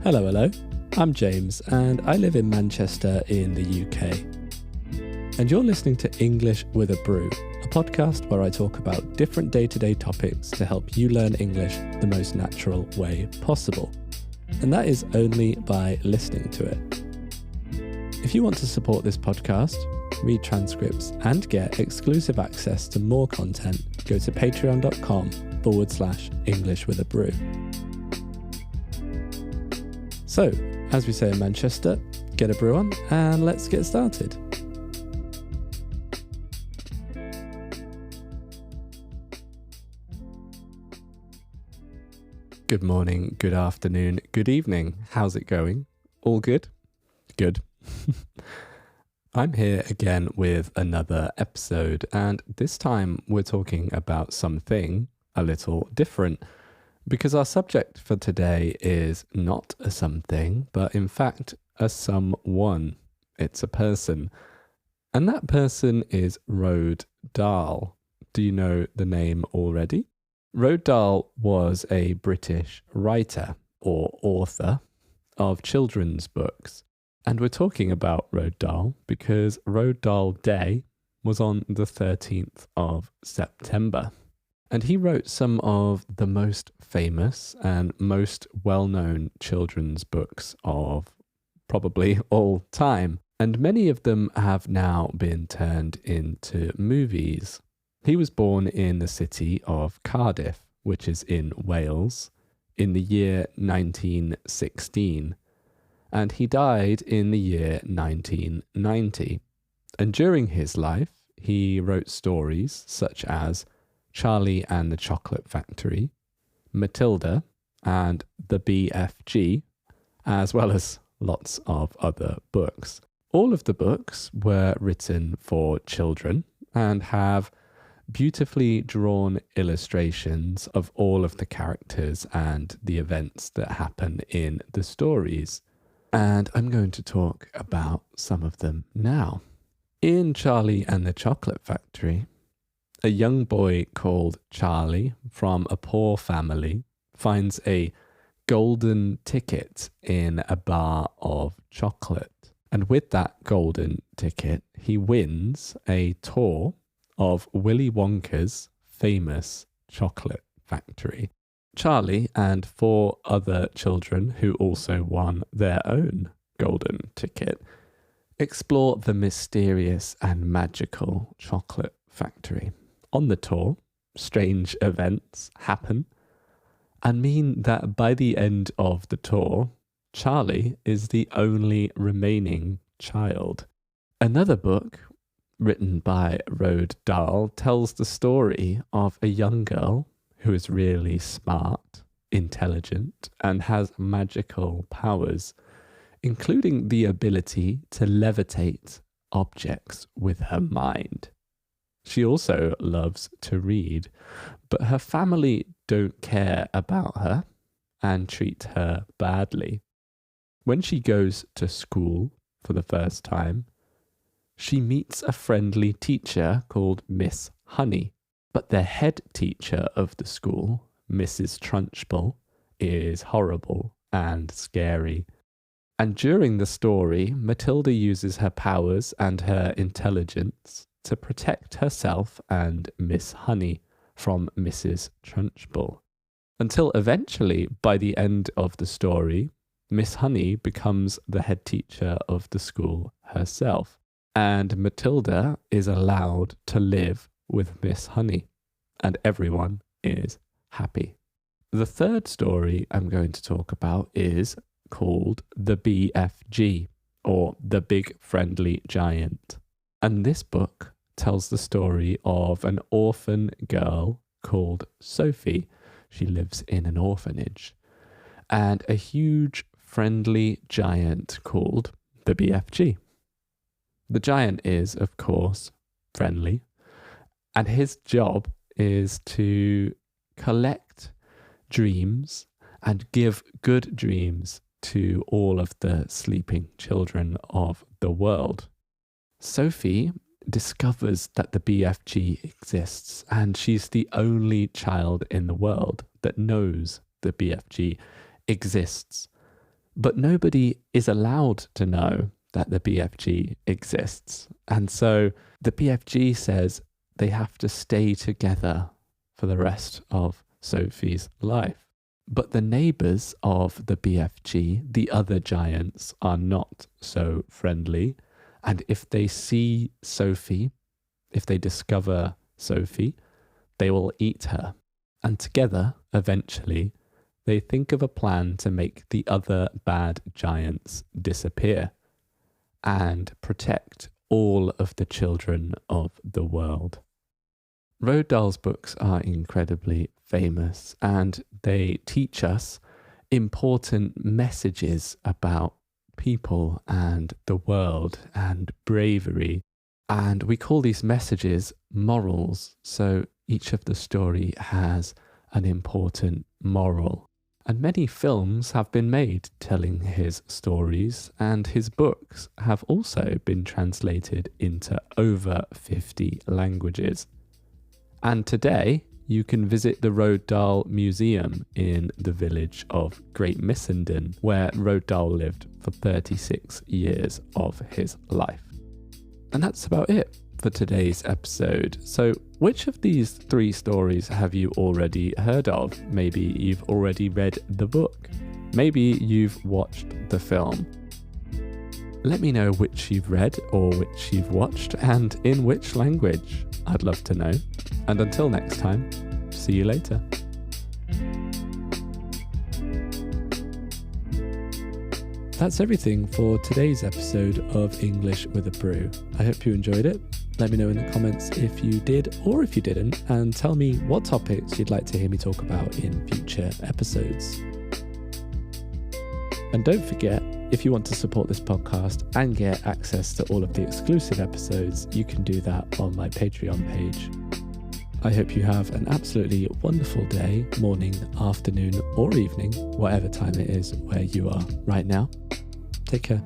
Hello. I'm James, and I live in Manchester in the UK. And you're listening to English with a Brew, a podcast where I talk about different day-to-day topics to help you learn English the most natural way possible. And that is only by listening to it. If you want to support this podcast, read transcripts, and get exclusive access to more content, go to patreon.com/English with a Brew. So, as we say in Manchester, get a brew on and let's get started. Good morning, good afternoon, good evening. How's it going? All good? Good. I'm here again with another episode, and this time we're talking about something a little different. Because our subject for today is not a something, but in fact a someone. It's a person. And that person is Roald Dahl. Do you know the name already? Roald Dahl was a British writer or author of children's books. And we're talking about Roald Dahl because Roald Dahl Day was on the 13th of September. And he wrote some of the most famous and most well-known children's books of probably all time. And many of them have now been turned into movies. He was born in the city of Cardiff, which is in Wales, in the year 1916. And he died in the year 1990. And during his life, he wrote stories such as Charlie and the Chocolate Factory, Matilda, and the BFG, as well as lots of other books. All of the books were written for children and have beautifully drawn illustrations of all of the characters and the events that happen in the stories. And I'm going to talk about some of them now. In Charlie and the Chocolate Factory, a young boy called Charlie from a poor family finds a golden ticket in a bar of chocolate. And with that golden ticket, he wins a tour of Willy Wonka's famous chocolate factory. Charlie and 4 other children who also won their own golden ticket explore the mysterious and magical chocolate factory. On the tour, strange events happen and mean that by the end of the tour, Charlie is the only remaining child. Another book, written by Roald Dahl, tells the story of a young girl who is really smart, intelligent, and has magical powers, including the ability to levitate objects with her mind. She also loves to read, but her family don't care about her and treat her badly. When she goes to school for the first time, she meets a friendly teacher called Miss Honey, but the head teacher of the school, Mrs. Trunchbull, is horrible and scary. And during the story, Matilda uses her powers and her intelligence to protect herself and Miss Honey from Mrs. Trunchbull. Until eventually, by the end of the story, Miss Honey becomes the head teacher of the school herself, and Matilda is allowed to live with Miss Honey, and everyone is happy. The third story I'm going to talk about is called The BFG, or The Big Friendly Giant. And this book tells the story of an orphan girl called Sophie. She lives in an orphanage. And a huge friendly giant called the BFG. The giant is, of course, friendly. And his job is to collect dreams and give good dreams to all of the sleeping children of the world. Sophie discovers that the BFG exists, and she's the only child in the world that knows the BFG exists. But nobody is allowed to know that the BFG exists. And so the BFG says they have to stay together for the rest of Sophie's life. But the neighbours of the BFG, the other giants, are not so friendly. And if they see Sophie, if they discover Sophie, they will eat her. And together, eventually, they think of a plan to make the other bad giants disappear and protect all of the children of the world. Roald Dahl's books are incredibly famous, and they teach us important messages about people and the world and bravery. And we call these messages morals. So each of the story has an important moral. And many films have been made telling his stories, and his books have also been translated into over 50 languages. And today, you can visit the Roald Dahl Museum in the village of Great Missenden, where Roald Dahl lived for 36 years of his life. And that's about it for today's episode. So which of these 3 stories have you already heard of? Maybe you've already read the book. Maybe you've watched the film. Let me know which you've read or which you've watched and in which language. I'd love to know. And until next time, see you later. That's everything for today's episode of English with a Brew. I hope you enjoyed it. Let me know in the comments if you did or if you didn't, and tell me what topics you'd like to hear me talk about in future episodes. And don't forget, if you want to support this podcast and get access to all of the exclusive episodes, you can do that on my Patreon page. I hope you have an absolutely wonderful day, morning, afternoon, or evening, whatever time it is where you are right now. Take care.